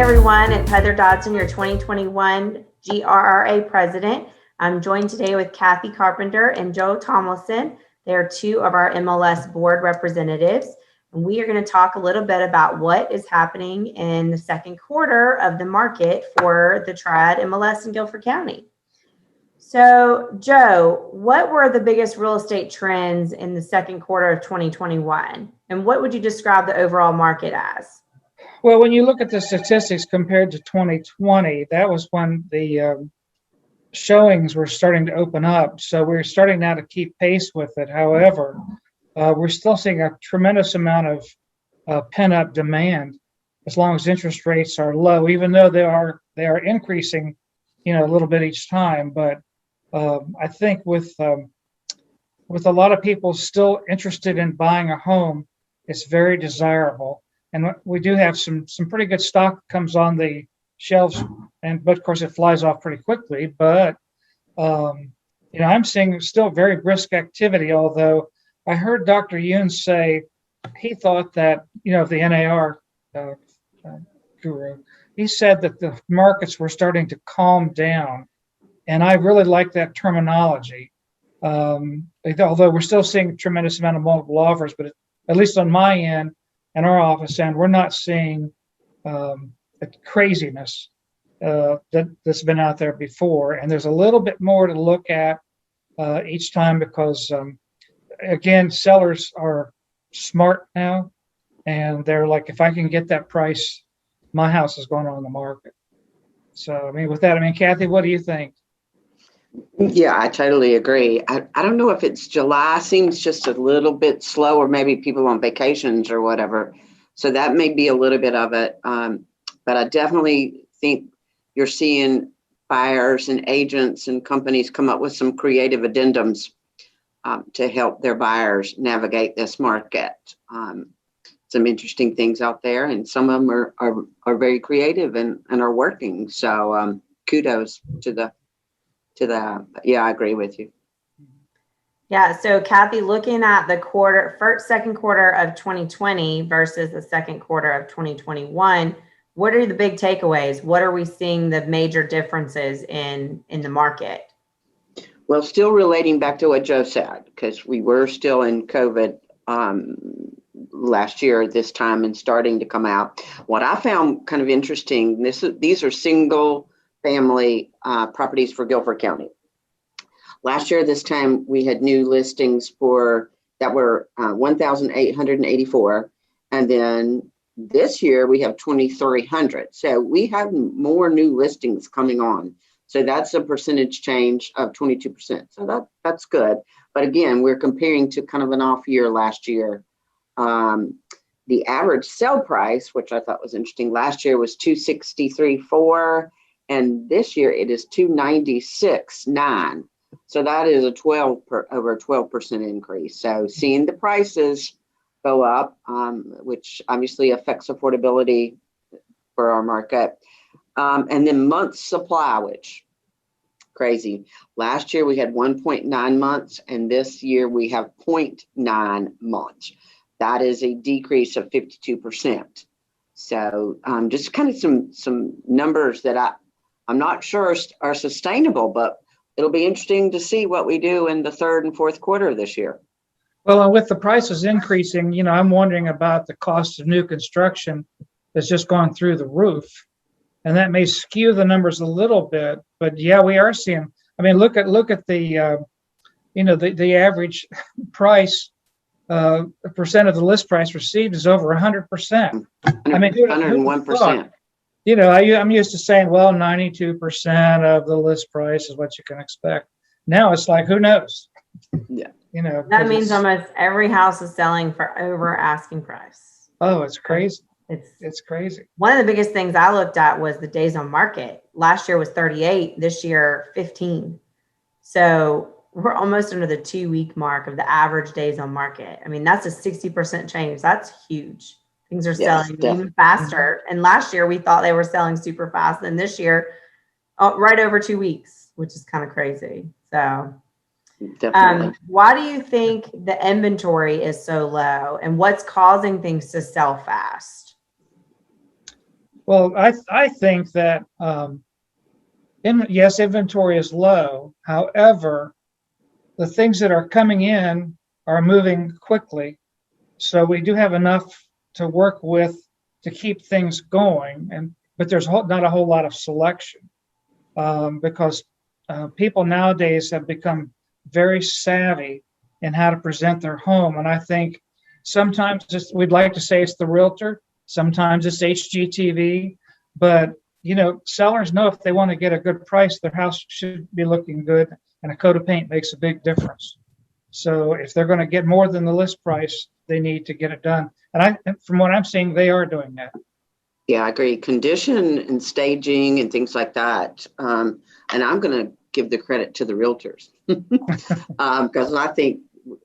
everyone. It's Heather Dodson, your 2021 GRRA President. I'm joined today with Kathy Carpenter and Joe Tomlinson. They are two of our MLS Board representatives. And we are going to talk a little bit about what is happening in the second quarter of the market for the Triad MLS in Guilford County. So, Joe, what were the biggest real estate trends in the second quarter of 2021? And what would you describe the overall market as? Well, when you look at the statistics compared to 2020, that was when the showings were starting to open up. So we're starting now to keep pace with it. However, we're still seeing a tremendous amount of pent-up demand as long as interest rates are low, even though they are increasing, a little bit each time. But I think with a lot of people still interested in buying a home, it's very desirable. And we do have some pretty good stock comes on the shelves, but of course it flies off pretty quickly. But I'm seeing still very brisk activity. Although I heard Dr. Yoon say he thought that the NAR guru, he said that the markets were starting to calm down, and I really like that terminology. Although we're still seeing a tremendous amount of multiple offers, but at least on my end. In our office end, we're not seeing the craziness that's been out there before. And there's a little bit more to look at each time because, again, sellers are smart now. And they're like, if I can get that price, my house is going on the market. So, with that, Kathy, what do you think? Yeah, I totally agree. I don't know if it's July, seems just a little bit slow, or maybe people on vacations or whatever. So that may be a little bit of it. But I definitely think you're seeing buyers and agents and companies come up with some creative addendums to help their buyers navigate this market. Some interesting things out there, and some of them are very creative and are working. So kudos to that. Yeah, I agree with you. Yeah. So Kathy, looking at the second quarter of 2020 versus the second quarter of 2021, what are the big takeaways? What are we seeing the major differences in the market? Well, still relating back to what Joe said, because we were still in COVID last year at this time and starting to come out. What I found kind of interesting, these are single family properties for Guilford County. Last year, this time, we had new listings that were 1,884. And then this year, we have 2,300. So we have more new listings coming on. So that's a percentage change of 22%. So that's good. But again, we're comparing to kind of an off year last year. The average sale price, which I thought was interesting, last year was $263,400. And this year it is $296,900. So that is over a 12% increase. So seeing the prices go up, which obviously affects affordability for our market. And then months supply, which crazy. Last year we had 1.9 months, and this year we have 0.9 months. That is a decrease of 52%. So just kind of some numbers that I'm not sure are sustainable, but it'll be interesting to see what we do in the third and fourth quarter of this year. Well, and with the prices increasing, I'm wondering about the cost of new construction that's just gone through the roof. And that may skew the numbers a little bit. But yeah, we are seeing, look at the, the average price, percent of the list price received is over 100%. 101%. I'm used to saying, well, 92% of the list price is what you can expect. Now it's like, who knows? Yeah. That means almost every house is selling for over asking price. Oh, it's crazy. It's crazy. One of the biggest things I looked at was the days on market. Last year was 38, this year 15. So we're almost under the 2-week mark of the average days on market. That's a 60% change. That's huge. Things are selling even faster. And last year we thought they were selling super fast. And this year, right over 2 weeks, which is kind of crazy. So why do you think the inventory is so low, and what's causing things to sell fast? Well, I think that, yes, inventory is low. However, the things that are coming in are moving quickly. So we do have enough to work with to keep things going. But there's not a whole lot of selection, because people nowadays have become very savvy in how to present their home. And I think sometimes we'd like to say it's the realtor, sometimes it's HGTV, but sellers know if they want to get a good price, their house should be looking good, and a coat of paint makes a big difference. So if they're going to get more than the list price, they need to get it done. And from what I'm seeing, they are doing that. Yeah, I agree. Condition and staging and things like that. And I'm going to give the credit to the realtors because I think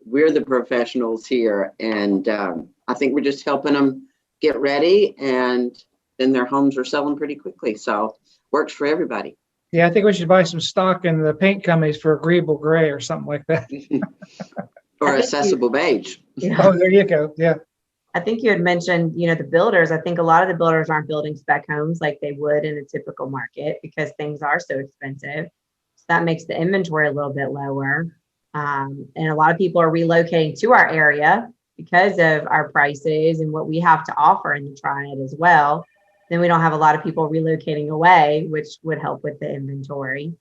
we're the professionals here, and I think we're just helping them get ready, and then their homes are selling pretty quickly. So works for everybody. Yeah, I think we should buy some stock in the paint companies for agreeable gray or something like that. Or accessible beige. Yeah. Oh, there you go. Yeah. I think you had mentioned, the builders. I think a lot of the builders aren't building spec homes like they would in a typical market because things are so expensive. So that makes the inventory a little bit lower. And a lot of people are relocating to our area because of our prices and what we have to offer in the Triad as well. Then we don't have a lot of people relocating away, which would help with the inventory.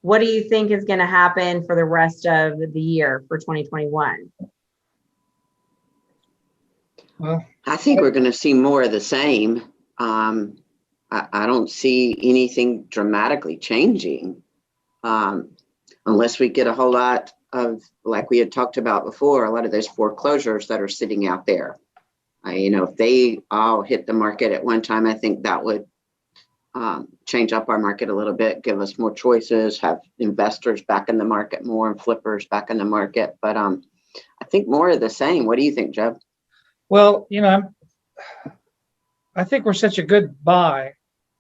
What do you think is going to happen for the rest of the year for 2021? Well, I think we're going to see more of the same. I don't see anything dramatically changing unless we get a whole lot of, like we had talked about before, a lot of those foreclosures that are sitting out there. If they all hit the market at one time, I think that would change up our market a little bit, give us more choices, have investors back in the market more and flippers back in the market. But I think more of the same. What do you think, Jeb? well, I think we're such a good buy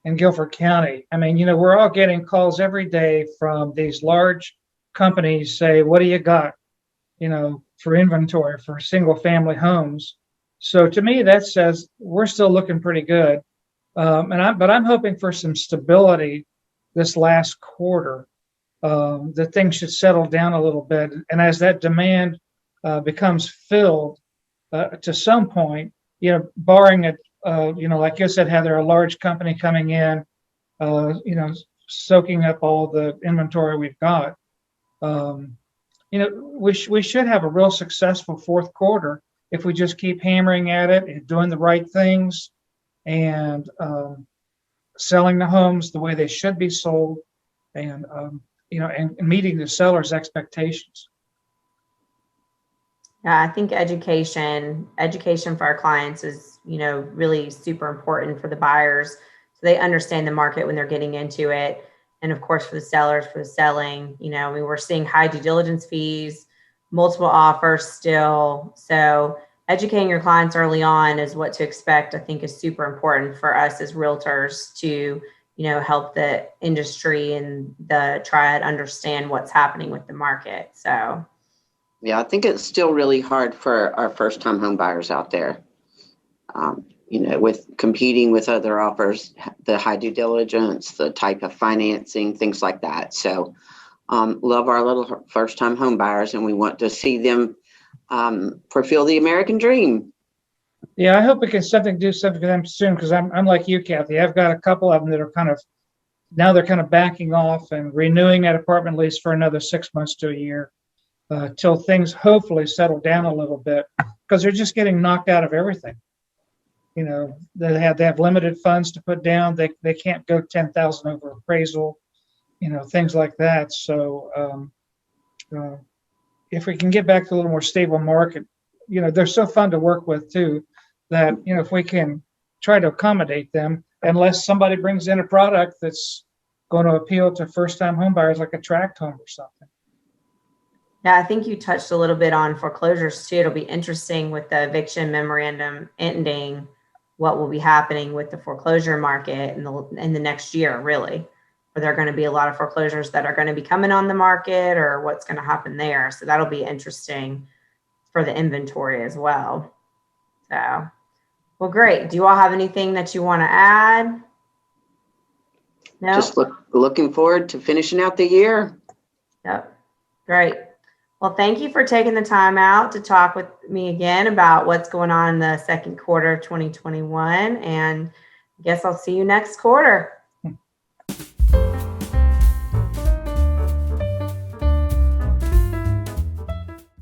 in Guilford County. I mean, we're all getting calls every day from these large companies say, what do you got, for inventory for single family homes? So to me, that says we're still looking pretty good. But I'm hoping for some stability this last quarter, that things should settle down a little bit. And as that demand becomes filled to some point, barring it, like you said, Heather, a large company coming in, soaking up all the inventory we've got. We should have a real successful fourth quarter if we just keep hammering at it and doing the right things and selling the homes the way they should be sold, and and meeting the seller's expectations. Yeah, I think education for our clients is, really super important for the buyers, so they understand the market when they're getting into it. And of course, for the sellers, for the selling, we're seeing high due diligence fees, multiple offers still. So educating your clients early on is what to expect, I think, is super important for us as realtors to, help the industry and the Triad understand what's happening with the market. So yeah, I think it's still really hard for our first-time home buyers out there. With competing with other offers, the high due diligence, the type of financing, things like that. So love our little first-time home buyers, and we want to see them fulfill the American dream. Yeah, I hope we can do something for them soon, because I'm like you, Kathy. I've got a couple of them that are they're kind of backing off and renewing that apartment lease for another 6 months to a year till things hopefully settle down a little bit, because they're just getting knocked out of everything. They have limited funds to put down. They can't go 10,000 over appraisal, things like that. So if we can get back to a little more stable market, they're so fun to work with too, that, if we can try to accommodate them, unless somebody brings in a product that's going to appeal to first-time home buyers, like a tract home or something. yeah, I think you touched a little bit on foreclosures too. It'll be interesting with the eviction memorandum ending, what will be happening with the foreclosure market in the next year, really. Are there going to be a lot of foreclosures that are going to be coming on the market, or what's going to happen there? So that'll be interesting for the inventory as well. So, well, great. Do you all have anything that you want to add? No. Just looking forward to finishing out the year. Yep. Great. Well, thank you for taking the time out to talk with me again about what's going on in the second quarter of 2021. And I guess I'll see you next quarter.